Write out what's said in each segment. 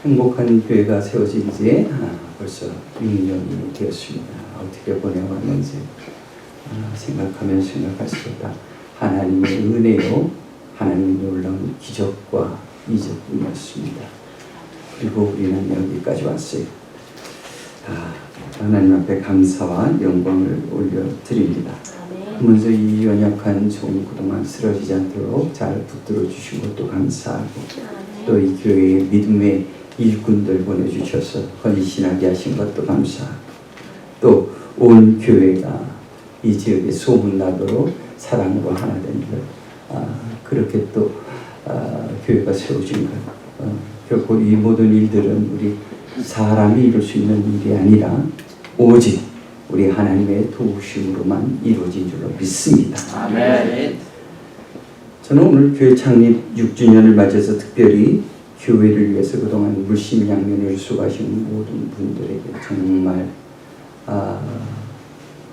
행복한 교회가 세워진 지 벌써 6년이 되었습니다. 어떻게 보내왔는지 생각할수록 하나님의 은혜요, 하나님의 놀라운 기적과 이적이었습니다. 그리고 우리는 여기까지 왔어요. 하나님 앞에 감사와 영광을 올려드립니다. 먼저 이 연약한 종 그동안 쓰러지지 않도록 잘 붙들어 주신 것도 감사하고, 또 이 교회의 믿음의 일꾼들 보내주셔서 헌신하게 하신 것도 감사하고, 또 온 교회가 이 지역에 소문나도록 사랑으로 하나 된 것, 그렇게 또 교회가 세워진 것, 결코 이 모든 일들은 우리 사람이 이룰 수 있는 일이 아니라 오직 우리 하나님의 도우심으로만 이루어진 줄로 믿습니다. 아멘. 저는 오늘 교회 창립 6주년을 맞아서 특별히 교회를 위해서 그동안 물심양면을 수고하신 모든 분들에게 정말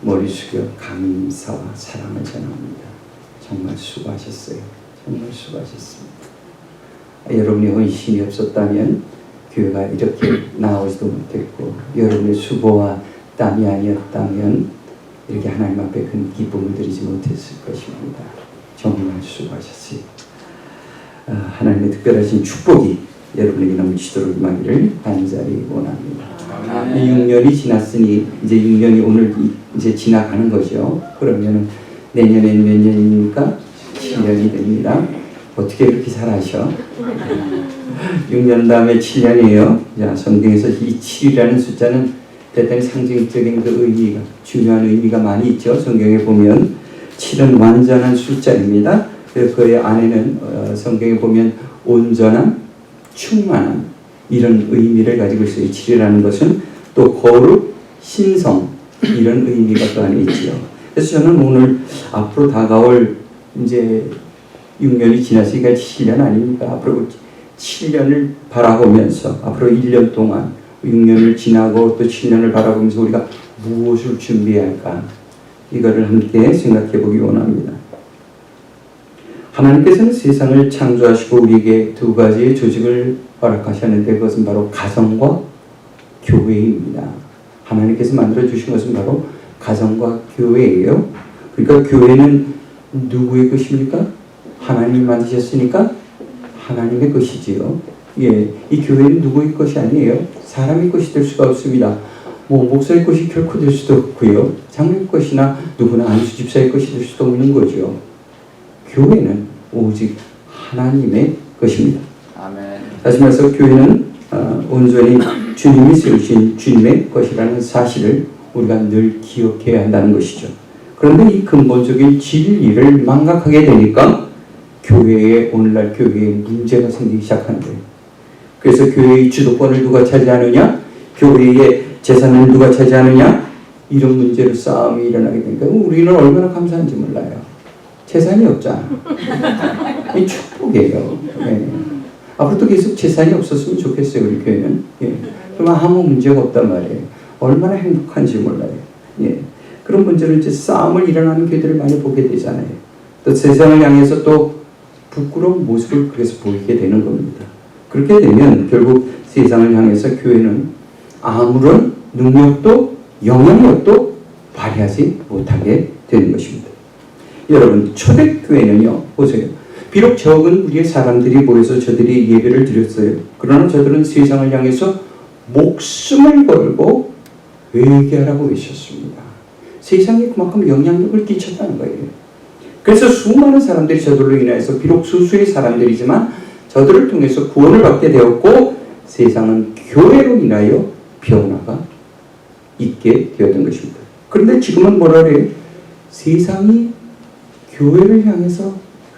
머리 숙여 감사와 사랑을 전합니다. 정말 수고하셨어요. 정말 수고하셨습니다. 여러분의 헌신이 없었다면 교회가 이렇게 나오지도 못했고, 여러분의 수고와 땀이 아니었다면 이렇게 하나님 앞에 큰 기쁨을 드리지 못했을 것입니다. 정말 수고하셨어요. 하나님의 특별하신 축복이 여러분에게 넘치도록 임하기를 간절히 원합니다. 6년이 지났으니 이제 6년이 오늘 이제 지나가는 거죠. 그러면 내년엔 몇 년입니까? 7년이 됩니다. 어떻게 그렇게 잘하셔? 6년 다음에 7년이에요. 자, 성경에서 이 7이라는 숫자는 대단히 상징적인 그 의미가, 중요한 의미가 많이 있죠. 성경에 보면 7은 완전한 숫자입니다. 그래서 그 안에는 성경에 보면 온전한, 충만한 이런 의미를 가지고 있어요. 7이라는 것은 또 거룩, 신성 이런 의미가 그 안에 있죠. 그래서 저는 오늘 앞으로 다가올 이제 6년이 지났으니까 7년 아닙니까? 앞으로 7년을 바라보면서 앞으로 1년 동안 6년을 지나고 또 7년을 바라보면서 우리가 무엇을 준비해야 할까? 이거를 함께 생각해 보기 원합니다. 하나님께서는 세상을 창조하시고 우리에게 두 가지의 조직을 허락하셨는데 그것은 바로 가정과 교회입니다. 하나님께서 만들어 주신 것은 바로 가정과 교회예요. 그러니까 교회는 누구의 것입니까? 하나님이 만드셨으니까 하나님의 것이지요. 예, 이 교회는 누구의 것이 아니에요. 사람의 것이 될 수가 없습니다. 목사의 것이 결코 될 수도 없고요. 장로의 것이나 누구나 안수 집사의 것이 될 수도 없는 거죠. 교회는 오직 하나님의 것입니다. 아멘. 다시 말해서 교회는 온전히 주님이 세우신 주님의 것이라는 사실을 우리가 늘 기억해야 한다는 것이죠. 그런데 이 근본적인 진리를 망각하게 되니까 오늘날 교회에 문제가 생기기 시작하는 거예요. 그래서 교회의 주도권을 누가 차지하느냐, 교회의 재산을 누가 차지하느냐, 이런 문제로 싸움이 일어나게 되니까 우리는 얼마나 감사한지 몰라요. 재산이 없잖아. 이 축복이에요. 네. 앞으로도 계속 재산이 없었으면 좋겠어요, 우리 교회는. 예. 그러면 아무 문제가 없단 말이에요. 얼마나 행복한지 몰라요. 예. 그런 문제로 이제 싸움을 일어나는 교회들을 많이 보게 되잖아요. 또 세상을 향해서 또 부끄러운 모습을 그래서 보이게 되는 겁니다. 그렇게 되면 결국 세상을 향해서 교회는 아무런 능력도 영향력도 발휘하지 못하게 되는 것입니다. 여러분, 초대교회는요, 보세요. 비록 적은 우리의 사람들이 모여서 저들이 예배를 드렸어요. 그러나 저들은 세상을 향해서 목숨을 걸고 회개하라고 외쳤습니다. 세상에 그만큼 영향력을 끼쳤다는 거예요. 그래서 수많은 사람들이 저들로 인해서 비록 수수의 사람들이지만 저들을 통해서 구원을 받게 되었고 세상은 교회로 인하여 변화가 있게 되었던 것입니다. 그런데 지금은 뭐라 그래요? 세상이 교회를 향해서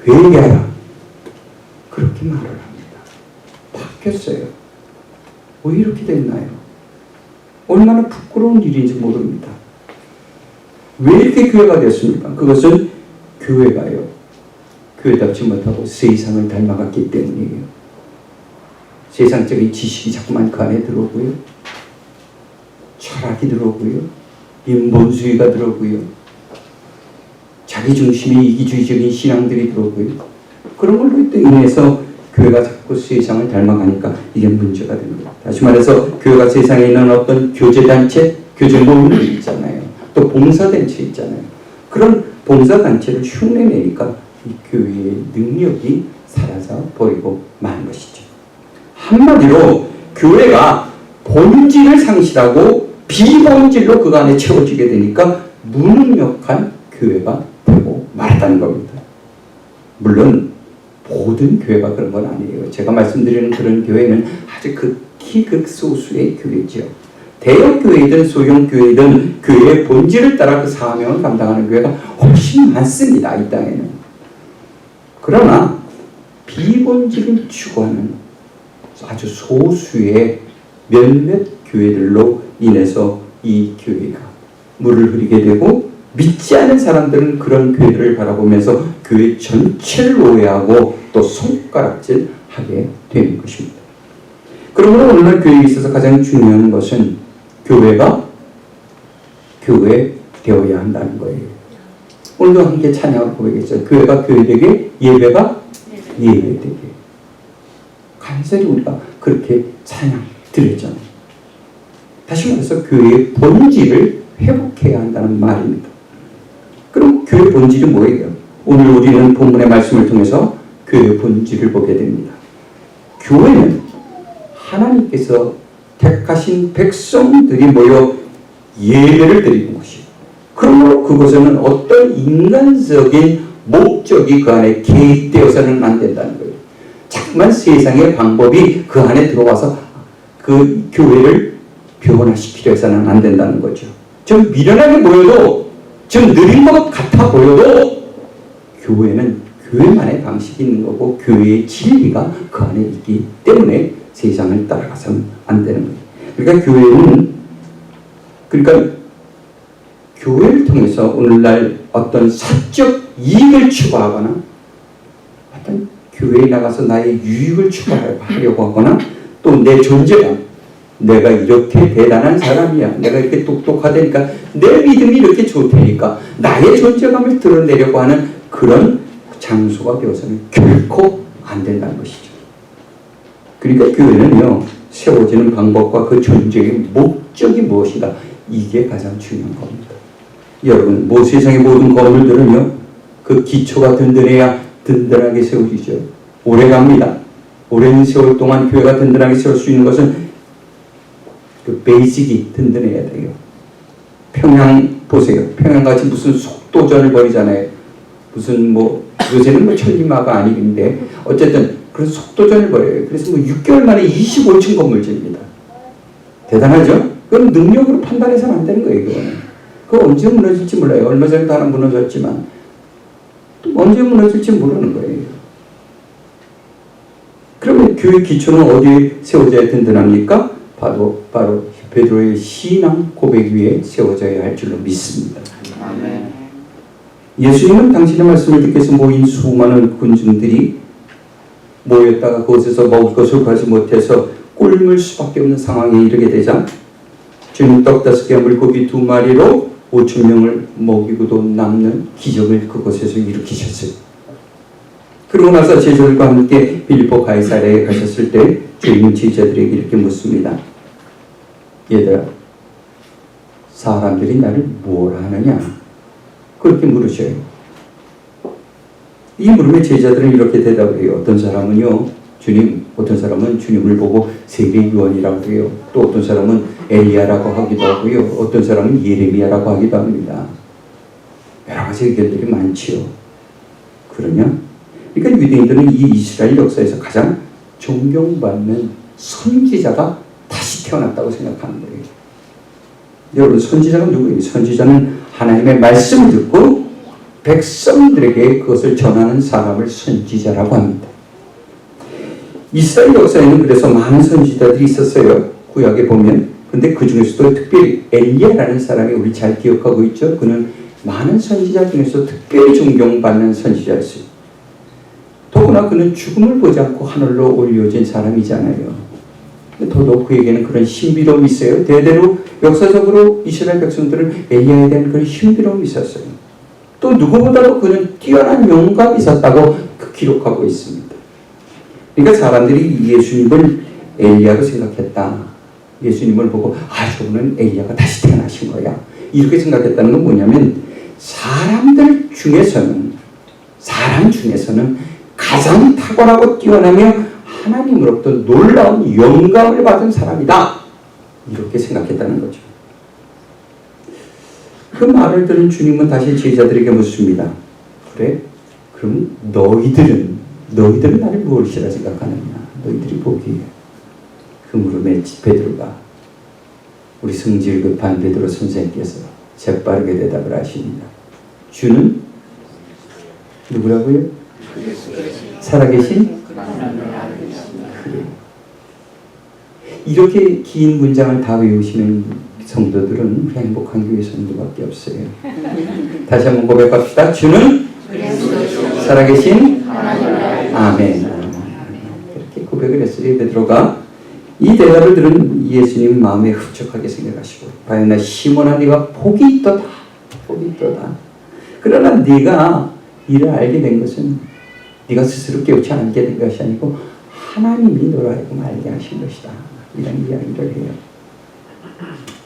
회개하라. 그렇게 말을 합니다. 바뀌었어요. 왜 이렇게 됐나요? 얼마나 부끄러운 일인지 모릅니다. 왜 이렇게 교회가 됐습니까? 그것은 교회가요, 교회답지 못하고 세상을 닮아갔기 때문이에요. 세상적인 지식이 자꾸만 그 안에 들어오고요, 철학이 들어오고요, 인본주의가 들어오고요, 자기중심의 이기주의적인 신앙들이 들어오고요. 그런 걸로 인해서 교회가 자꾸 세상을 닮아가니까 이게 문제가 됩니다. 다시 말해서 교회가 세상에 있는 어떤 교제단체, 교제 모임이 있잖아요. 또 봉사단체 있잖아요. 그런 봉사단체를 흉내내니까 이 교회의 능력이 사라져 버리고 마는 것이죠. 한마디로 교회가 본질을 상실하고 비본질로 그 안에 채워지게 되니까 무능력한 교회가 되고 말았다는 겁니다. 물론 모든 교회가 그런 건 아니에요. 제가 말씀드리는 그런 교회는 아주 극히 극소수의 교회죠. 대형 교회이든 소형 교회이든 교회의 본질을 따라 그 사명을 감당하는 교회가 훨씬 많습니다. 이 땅에는. 그러나 비본질을 추구하는 아주 소수의 몇몇 교회들로 인해서 이 교회가 물을 흐리게 되고 믿지 않은 사람들은 그런 교회들을 바라보면서 교회 전체를 오해하고 또 손가락질하게 되는 것입니다. 그러므로 오늘날 교회에 있어서 가장 중요한 것은 교회가 교회 되어야 한다는 거예요. 오늘도 함께 찬양을 고백했죠. 교회가 교회되게, 예배가 예배되게. 간절히 우리가 그렇게 찬양 드렸잖아요. 다시 말해서 교회의 본질을 회복해야 한다는 말입니다. 그럼 교회의 본질이 뭐예요? 오늘 우리는 본문의 말씀을 통해서 교회의 본질을 보게 됩니다. 교회는 하나님께서 택하신 백성들이 모여 예배를 드리는 곳이에요. 그러므로 그곳에는 어떤 인간적인 목적이 그 안에 개입되어서는 안 된다는 거예요. 자꾸만 세상의 방법이 그 안에 들어와서 그 교회를 변화시키려 해서는 안 된다는 거죠. 좀 미련하게 보여도, 좀 느린 것 같아 보여도 교회는 교회만의 방식이 있는 거고 교회의 진리가 그 안에 있기 때문에 세상을 따라가서는 안 되는 거예요. 그러니까 교회를 통해서 오늘날 어떤 사적 이익을 추구하거나 어떤 교회에 나가서 나의 유익을 추구하려고 하거나 또 내 존재감, 내가 이렇게 대단한 사람이야, 내가 이렇게 똑똑하다니까, 내 믿음이 이렇게 좋다니까 나의 존재감을 드러내려고 하는 그런 장소가 되어서는 결코 안 된다는 것이죠. 그러니까 교회는요, 세워지는 방법과 그 존재의 목적이 무엇인가, 이게 가장 중요한 겁니다. 여러분, 세상의 모든 건물들은요, 그 기초가 든든해야 든든하게 세워지죠. 오래 갑니다. 오랜 세월 동안 교회가 든든하게 세울 수 있는 것은 그 베이직이 든든해야 돼요. 평양 보세요. 평양같이 무슨 속도전을 벌이잖아요. 무슨 요새는 천리마가 아니긴데 어쨌든 그런 속도전을 벌여요. 그래서 6개월 만에 25층 건물 집니다. 대단하죠? 그건 능력으로 판단해서는 안 되는 거예요. 그거 언제 무너질지 몰라요. 얼마 전에도 하나 무너졌지만 또 언제 무너질지 모르는 거예요. 그러면 교회 기초는 어디에 세워져야 든든합니까? 바로 베드로의 신앙 고백 위에 세워져야 할 줄로 믿습니다. 아멘. 예수님은 당신의 말씀을 듣기 위해서 모인 수많은 군중들이 모였다가 그곳에서 먹을 것을 구하지 못해서 굶을 수밖에 없는 상황에 이르게 되자 주님 떡 5개와 물고기 2마리로 5,000명을 먹이고도 남는 기적을 그곳에서 일으키셨어요. 그러고 나서 제자들과 함께 빌립보 가이사랴에 가셨을 때 주님은 제자들에게 이렇게 묻습니다. 얘들아, 사람들이 나를 뭐라 하느냐? 그렇게 물으셔요. 이 물음에 제자들은 이렇게 대답해요. 어떤 사람은요, 어떤 사람은 주님을 보고 세계 요한이라고 해요. 또 어떤 사람은 엘리야라고 하기도 하고요. 어떤 사람은 예레미야라고 하기도 합니다. 여러 가지 의견들이 많지요. 그러니까 유대인들은 이 이스라엘 역사에서 가장 존경받는 선지자가 다시 태어났다고 생각하는 거예요. 여러분, 선지자가 누구예요? 선지자는 하나님의 말씀을 듣고 백성들에게 그것을 전하는 사람을 선지자라고 합니다. 이스라엘 역사에는 그래서 많은 선지자들이 있었어요. 구약에 보면. 근데 그 중에서도 특별히 엘리야라는 사람이 우리 잘 기억하고 있죠. 그는 많은 선지자 중에서 특별히 존경받는 선지자였어요. 더구나 그는 죽음을 보지 않고 하늘로 올려진 사람이잖아요. 더더욱 그에게는 그런 신비로움이 있어요. 대대로 역사적으로 이스라엘 백성들은 엘리야에 대한 그런 신비로움이 있었어요. 또 누구보다도 그는 뛰어난 영감이 있었다고 기록하고 있습니다. 그러니까 사람들이 예수님을 엘리야로 생각했다. 예수님을 보고 저분은 엘리야가 다시 태어나신 거야. 이렇게 생각했다는 건 뭐냐면 사람 중에서는 가장 탁월하고 뛰어나며 하나님으로부터 놀라운 영감을 받은 사람이다. 이렇게 생각했다는 거죠. 그 말을 들은 주님은 다시 제자들에게 묻습니다. 그래? 그럼 너희들은 나를 무엇이라 생각하느냐? 너희들이 보기에. 그 물음에 베드로가 우리 성질 급한 베드로 선생님께서 재빠르게 대답을 하십니다. 주는 누구라고요? 살아계신? 그래. 이렇게 긴 문장을 다 외우시는 성도들은 행복한 교회 성도밖에 없어요. 다시 한번 고백합시다. 주는 살아계신? 아멘. 이렇게 고백을 했어요. 베드로가 이 대답을 들은 예수님 마음에 흡족하게 생각하시고 과연 나 시몬아 네가 복이 있도다. 그러나 네가 이를 알게 된 것은 네가 스스로 깨우치 않게 된 것이 아니고 하나님이 너로 하여금 알게 하신 것이다. 이런 이야기를 해요.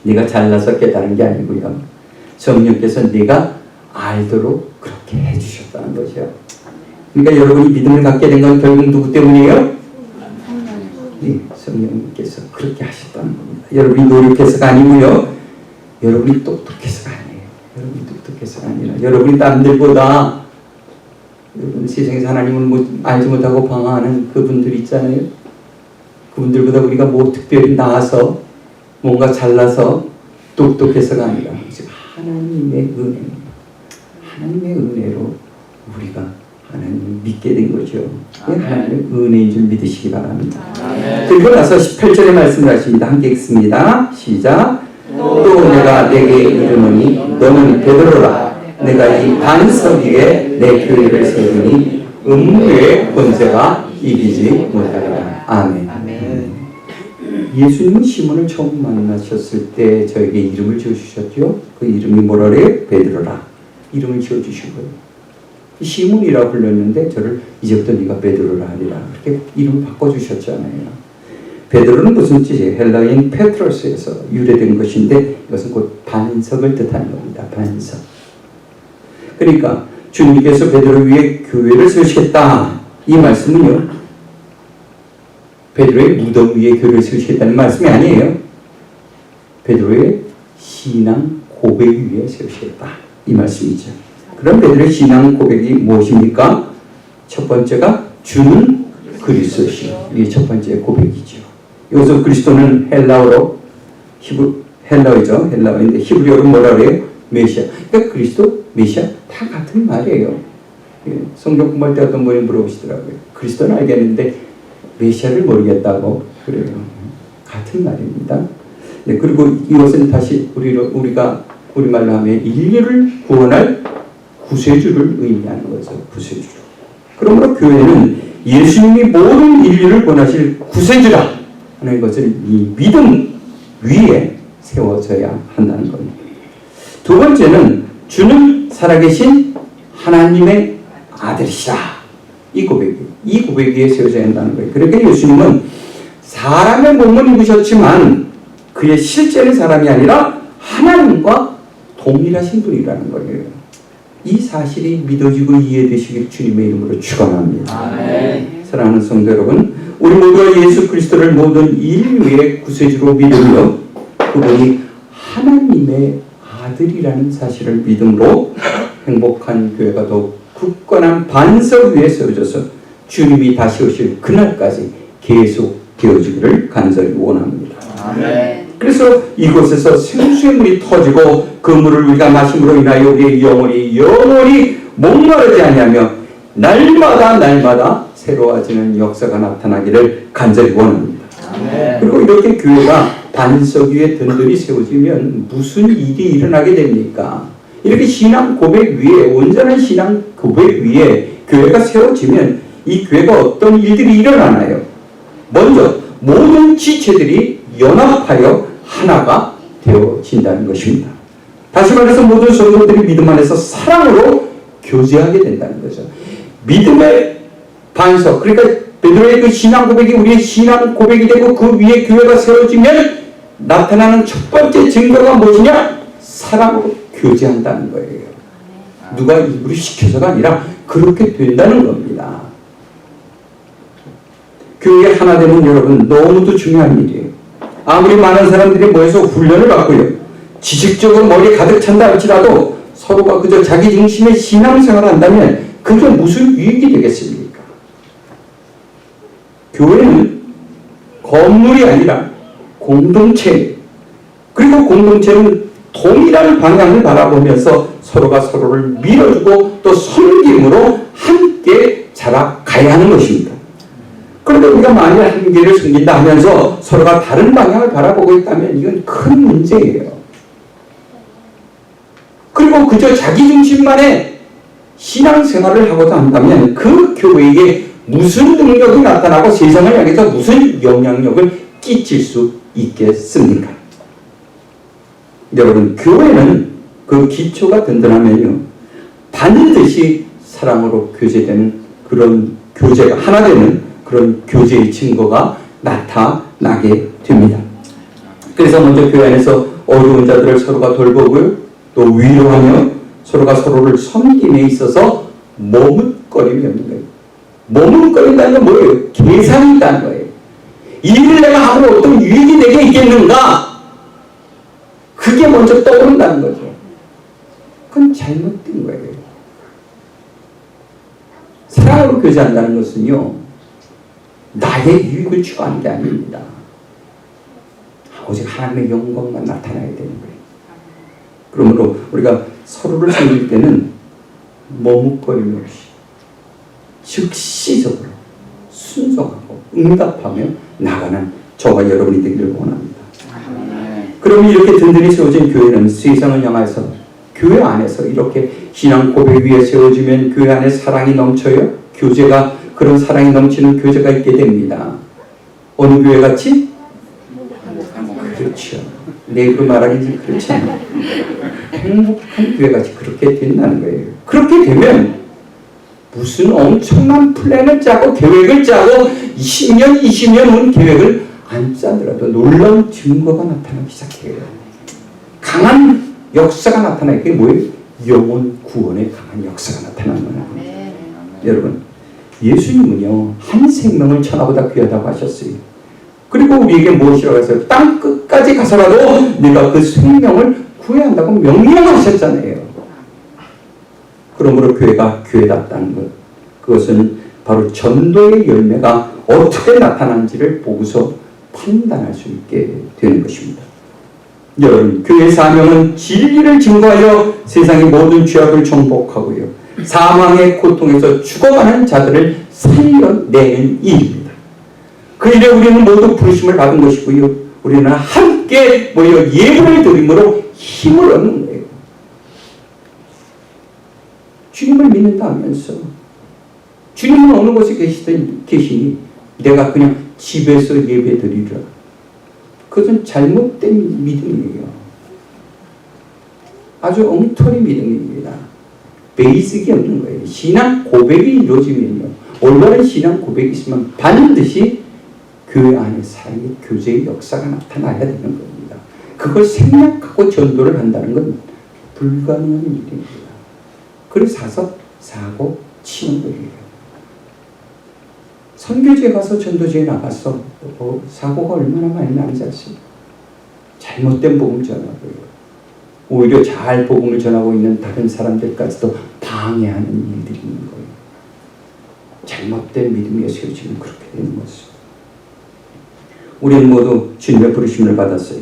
네가 잘나서 깨달은 게 아니고요. 성령께서 네가 알도록 그렇게 해주셨다는 거죠. 그러니까 여러분이 믿음을 갖게 된 건 결국 누구 때문이에요? 네, 성령님께서 그렇게 하셨다는 겁니다. 여러분이 노력해서가 아니고요. 여러분이 똑똑해서가 아니에요. 여러분이 똑똑해서가 아니라 여러분이 남들보다 여러분 세상에서 하나님을 알지 못하고 방황하는 그분들 있잖아요. 그분들보다 우리가 뭐 특별히 나아서 뭔가 잘나서 똑똑해서가 아니라 하나님의 은혜로 우리가 하나님을 믿게 된 거죠. 하나님의 은혜인 줄 믿으시기 바랍니다. 그리고 나서 18절의 말씀을 하십니다. 함께 읽습니다. 시작. 또 내가 내게 이르노니 너는 베드로라. 내가 이 반석 위에 내 교회를 세우니 음부의 권세가 이기지 못하리라. 아멘. 예수님은 시몬을 처음 만나셨을 때 저에게 이름을 지어주셨죠. 그 이름이 뭐라래요? 베드로라. 이름을 지어주신 거예요. 시몬이라고 불렀는데 저를 이제부터 네가 베드로라 하리라. 그렇게 이름을 바꿔주셨잖아요. 베드로는 무슨 뜻이에요? 헬라어인 페트로스에서 유래된 것인데 이것은 곧 반석을 뜻하는 겁니다. 반석. 그러니까 주님께서 베드로 위에 교회를 세우시겠다. 이 말씀은요. 베드로의 무덤 위에 교회를 세우시겠다는 말씀이 아니에요. 베드로의 신앙 고백 위에 세우시겠다. 이 말씀이죠. 그럼 베드로의 신앙 고백이 무엇입니까? 첫 번째가 주는 그리스도시요. 이게 첫 번째 고백이죠. 여기서 그리스도는 헬라어로 헬라어이죠. 헬라어인데 히브리어로 뭐라 그래요? 메시아. 그러니까 그리스도, 메시아 다 같은 말이에요. 성경 공부할 때 어떤 분이 물어보시더라고요. 그리스도는 알겠는데 메시아를 모르겠다고 그래요. 같은 말입니다. 네, 그리고 이것은 다시 우리가 우리말로 하면 인류를 구원할 구세주를 의미하는 거죠. 구세주. 그러므로 교회는 예수님이 모든 인류를 구원하실 구세주라 하는 것을 이 믿음 위에 세워져야 한다는 겁니다. 두 번째는 주는 살아계신 하나님의 아들이시다. 이 고백 위에 세워져야 한다는 거예요. 그러니까 예수님은 사람의 몸을 입으셨지만 그의 실제는 사람이 아니라 하나님과 동일하신 분이라는 거예요. 이 사실이 믿어지고 이해되시길 주님의 이름으로 축원합니다. 아멘. 사랑하는 성도 여러분, 우리 모두가 예수 그리스도를 모든 인류의 구세주로 믿으며 그분이 하나님의 아들이라는 사실을 믿음으로 행복한 교회가 더욱 굳건한 반석 위에 세워져서 주님이 다시 오실 그날까지 계속 되어지기를 간절히 원합니다. 아멘. 그래서 이곳에서 생수의 물이 터지고 그 물을 우리가 마심으로 인하여 우리의 영원히 목마르지 아니하며 날마다 새로워지는 역사가 나타나기를 간절히 원합니다. 아멘. 그리고 이렇게 교회가 반석 위에 든든히 세워지면 무슨 일이 일어나게 됩니까? 이렇게 신앙 고백 위에, 온전한 신앙 고백 위에 교회가 세워지면 이 교회가 어떤 일들이 일어나나요? 먼저 모든 지체들이 연합하여 하나가 되어진다는 것입니다. 다시 말해서 모든 성도들이 믿음 안에서 사랑으로 교제하게 된다는 거죠. 믿음의 반석, 그러니까 베드로의 그 신앙 고백이 우리의 신앙 고백이 되고 그 위에 교회가 세워지면 나타나는 첫 번째 증거가 무엇이냐? 사랑으로 교제한다는 거예요. 누가 일부러 시켜서가 아니라 그렇게 된다는 겁니다. 교회 하나 되면 여러분 너무도 중요한 일이에요. 아무리 많은 사람들이 모여서 훈련을 받고요, 지식적으로 머리에 가득 찬다 할지라도 서로가 그저 자기 중심의 신앙생활을 한다면 그게 무슨 유익이 되겠습니까? 교회는 건물이 아니라 공동체, 그리고 공동체는 동일한 방향을 바라보면서 서로가 서로를 밀어주고 또 섬김으로 함께 자라가야 하는 것입니다. 그런데 우리가 만일 한계를 숨긴다 하면서 서로가 다른 방향을 바라보고 있다면 이건 큰 문제예요. 그리고 그저 자기 중심만의 신앙생활을 하고자 한다면 그 교회에 무슨 능력이 나타나고 세상을 향해서 무슨 영향력을 끼칠 수 있겠습니까? 여러분, 교회는 그 기초가 든든하면요, 반드시 사랑으로 교제되는 그런 교제가 하나 되는 그런 교제의 증거가 나타나게 됩니다. 그래서 먼저 교회 안에서 어려운 자들을 서로가 돌보고요, 또 위로하며 서로가 서로를 섬김에 있어서 머뭇거림이 없는 거예요. 머뭇거린다는 건 뭐예요? 계산이 있다는 거예요. 이 일을 내가 하면 어떤 유익이 내게 있겠는가? 그게 먼저 떠오른다는 거죠. 그건 잘못된 거예요. 사랑으로 교제한다는 것은요, 나의 유익을 추구하는 게 아닙니다. 오직 하나님의 영광만 나타나야 되는 거예요. 그러므로 우리가 서로를 섬길 때는 머뭇거림 없이 즉시적으로 순종하고 응답하며 나가는 저와 여러분이 되기를 원합니다. 그러면 이렇게 든든히 세워진 교회는 세상을 향해서 교회 안에서 이렇게 신앙 고백 위에 세워지면 교회 안에 사랑이 넘쳐요. 교제가, 그런 사랑이 넘치는 교제가 있게 됩니다. 어느 교회 같이? 그렇죠. 내 입으로 말하기는 그렇잖아요. 행복한 교회 같이 그렇게 된다는 거예요. 그렇게 되면 무슨 엄청난 플랜을 짜고 계획을 짜고 10년, 20년 온 계획을 안 짜더라도 놀라운 증거가 나타나기 시작해요. 강한 역사가 나타나요. 그게 뭐예요? 영혼 구원의 강한 역사가 나타나는 거예요. 여러분, 예수님은요, 한 생명을 천하보다 귀하다고 하셨어요. 그리고 우리에게 무엇이라고 했어요? 땅 끝까지 가서라도 네가 그 생명을 구해야 한다고 명령하셨잖아요. 그러므로 교회가 교회답다는 것, 그것은 바로 전도의 열매가 어떻게 나타난지를 보고서 판단할 수 있게 되는 것입니다. 여러분, 교회의 사명은 진리를 증거하여 세상의 모든 죄악을 정복하고요, 사망의 고통에서 죽어가는 자들을 살려내는 일입니다. 그 일에 우리는 모두 부르심을 받은 것이고요, 우리는 함께 모여 예배를 드림으로 힘을 얻는 거예요. 주님을 믿는다 하면서 주님은 어느 곳에 계시니 내가 그냥 집에서 예배 드리라. 그것은 잘못된 믿음이에요. 아주 엉터리 믿음입니다. 베이직이 없는 거예요. 신앙 고백이 이루어지면요, 올바른 신앙 고백이 있으면 반드시 교회 안에 사랑의 교제의 역사가 나타나야 되는 겁니다. 그걸 생략하고 전도를 한다는 건 불가능한 일입니다. 그래서 사고 치는 거예요. 선교지에 가서 전도지에 나가서 사고가 얼마나 많이 나는지 아십니까? 잘못된 복음 전하고요, 오히려 잘 복음을 전하고 있는 다른 사람들까지도 방해하는 일들이 있는 거예요. 잘못된 믿음에 세워지면 그렇게 되는 것이죠. 우리는 모두 주님의 부르심을 받았어요.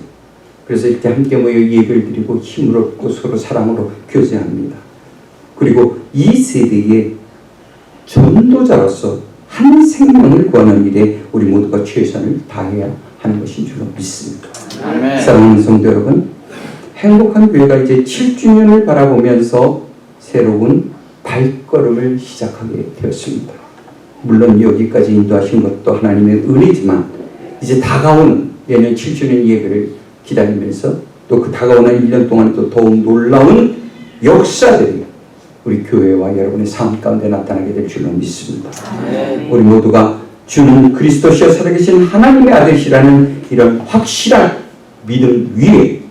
그래서 이렇게 함께 모여 예배를 드리고 힘을 얻고 서로 사랑으로 교제합니다. 그리고 이 세대의 전도자로서 한 생명을 구하는 일에 우리 모두가 최선을 다해야 하는 것인 줄로 믿습니다. 아멘. 사랑하는 성도 여러분, 행복한 교회가 이제 7주년을 바라보면서 새로운 발걸음을 시작하게 되었습니다. 물론 여기까지 인도하신 것도 하나님의 은혜지만 이제 다가오는 내년 7주년 예배를 기다리면서 또 그 다가오는 1년 동안 또 더욱 놀라운 역사들이 우리 교회와 여러분의 삶 가운데 나타나게 될 줄로 믿습니다. 우리 모두가 주는 그리스도시여 살아계신 하나님의 아들이시라는 이런 확실한 믿음 위에,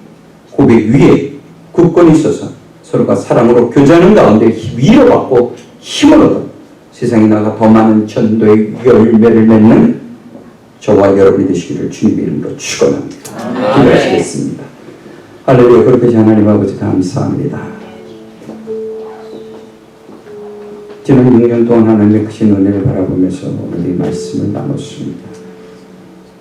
고백 위에 굳건히 있어서 서로가 사랑으로 교제하는 가운데 위로받고 힘을 얻어 세상에 나가 더 많은 전도의 열매를 맺는 저와 여러분이 되시기를 주님의 이름으로 축원합니다. 기도하시겠습니다. 할렐루야. 그렇게 하나님 아버지 감사합니다. 지난 6년 동안 하나님의 크신 은혜를 바라보면서 오늘 이 말씀을 나눴습니다.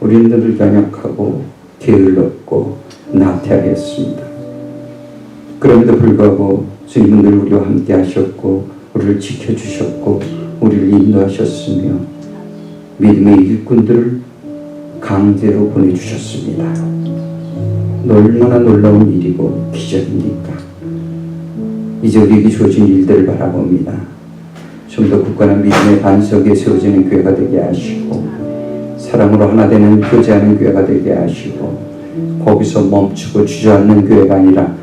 우리는 늘 연약하고 게을렀고 나태하였습니다. 그럼에도 불구하고 주님은 늘 우리와 함께 하셨고 우리를 지켜주셨고 우리를 인도하셨으며 믿음의 일꾼들을 강제로 보내주셨습니다. 얼마나 놀라운 일이고 기적입니까? 이제 우리에게 주어진 일들을 바라봅니다. 좀 더 굳건한 믿음의 반석에 세워지는 교회가 되게 하시고 사랑으로 하나 되는 교제하는 교회가 되게 하시고 거기서 멈추고 주저앉는 교회가 아니라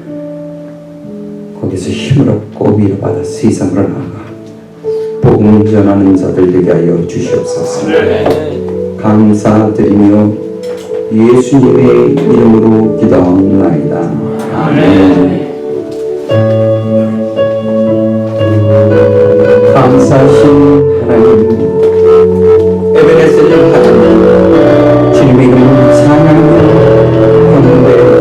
거기서 힘을 얻고 위로받아 세상으로 나아가 복음 전하는 자들 되게 하여 주시옵소서. 감사드리며 예수님의 이름으로 기도하옵나이다. 아멘. 감사하신 하나님, 에베네셀 하나님, 주님의 이름을 찬양하는 건데